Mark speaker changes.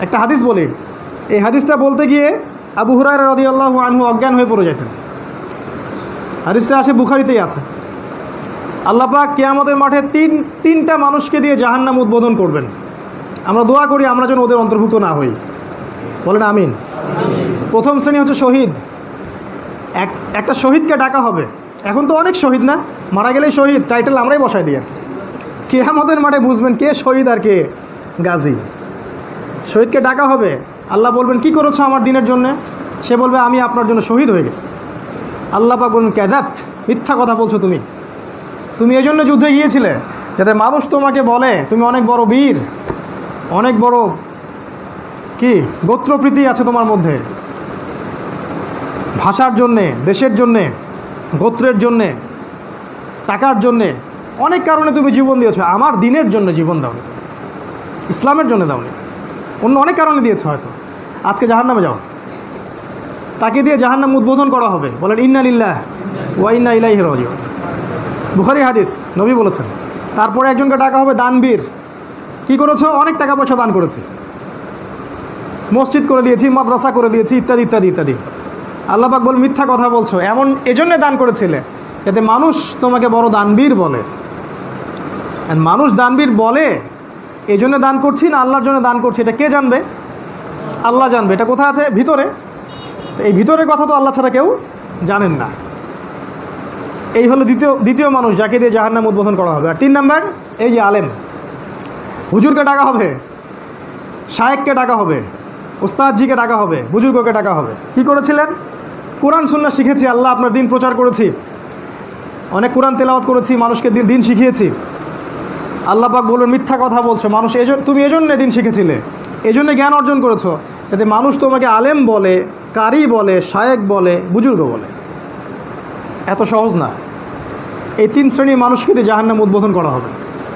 Speaker 1: একটা হাদিস বলি, এই হাদিসটা বলতে গিয়ে আবু হুরায়রা রাদিয়াল্লাহু আনহু অজ্ঞান হয়ে পড়ে যেতেন। হাদিসটা আসে, বুখারীতেই আছে। আল্লাহ পাক কিয়ামতের মাঠে তিনটা মানুষকে দিয়ে জাহান্নাম উদ্বোধন করবেন। আমরা দোয়া করি আমরা যেন ওদের অন্তর্ভুক্ত না হই, বলেন আমিন। প্রথম শ্রেণী হচ্ছে শহীদ। একটা শহীদকে ডাকা হবে। এখন তো অনেক শহীদ না, মারা গেলেই শহীদ টাইটেল আমরাই বসাই দিই। কিয়ামতের মাঠে বুঝবেন কে শহীদ আর কে গাজী। শহীদকে ডাকা হবে, আল্লাহ বলবেন কি করেছো আমার দিনের জন্য? সে বলবে আমি আপনার জন্য শহীদ হয়ে গেছি। আল্লাহ পাক বলবেন কাযাবত, মিথ্যা কথা বলছো তুমি এই জন্য যুদ্ধে গিয়েছিলে যাতে মানুষ তোমাকে বলে তুমি অনেক বড় বীর, অনেক বড় কি গোত্রপ্রীতি আছে তোমার মধ্যে। ভাষার জন্যে, দেশের জন্যে, গোত্রের জন্যে, টাকার জন্যে, অনেক কারণে তুমি জীবন দিয়েছো। আমার দিনের জন্য জীবন দাওনি, ইসলামের জন্য দাওনি, অন্য অনেক কারণে দিয়েছো হয়তো। আজকে জাহান্নামে যাও। তাকে দিয়ে জাহান্নাম উদ্বোধন করা হবে। বলেন ইন্না লিল্লাহ ওয়া ইন্না ইলাইহি রাজিউন। বুখারী হাদিস, নবী বলেছেন। তারপরে একজনকে ডাকা হবে দানবীর। কি করেছো? অনেক টাকা পয়সা দান করেছি, মসজিদ করে দিয়েছি, মাদ্রাসা করে দিয়েছি, ইত্যাদি ইত্যাদি ইত্যাদি। আল্লাহ পাক বল মিথ্যা কথা বলছো, এমন এজন্যে দান করেছিলে যাতে মানুষ তোমাকে বড় দানবীর বলে। মানুষ দানবীর বলে এই জন্য দান করছি না আল্লাহর জন্য দান করছি, এটা কে জানবে? আল্লাহ জানবে। এটা কোথায় আছে? ভিতরে। এই ভিতরের কথা তো আল্লাহ ছাড়া কেউ জানেন না। এই হলো দ্বিতীয় মানুষ যাকে দিয়ে জাহান্নাম উদ্বোধন করা হবে। আর 3 নাম্বার, এই যে আলেম, হুজুরকে ডাকা হবে, শায়েখকে ডাকা হবে, উস্তাদজিকে ডাকা হবে, বুজুর্গকে ডাকা হবে। কি করেছিলেন? কোরআন সুন্নাহ শিখেছি, আল্লাহ আপনার দিন প্রচার করেছি, অনেক কোরআন তেলাওয়াত করেছি, মানুষকে দিন শিখিয়েছি। আল্লাহ পাক বলবেন মিথ্যা কথা বলছো, মানুষ তুমি এজন্য দিন শিখেছিলে, এজন্য জ্ঞান অর্জন করেছো যাতে মানুষ তোমাকে আলেম বলে, কারি বলে, শায়েখ বলে, বুজুর্গ বলে। এত সহজ না। এই 3 শ্রেণীর মানুষকে দিয়ে জাহান্নাম উদ্বোধন করা হবে।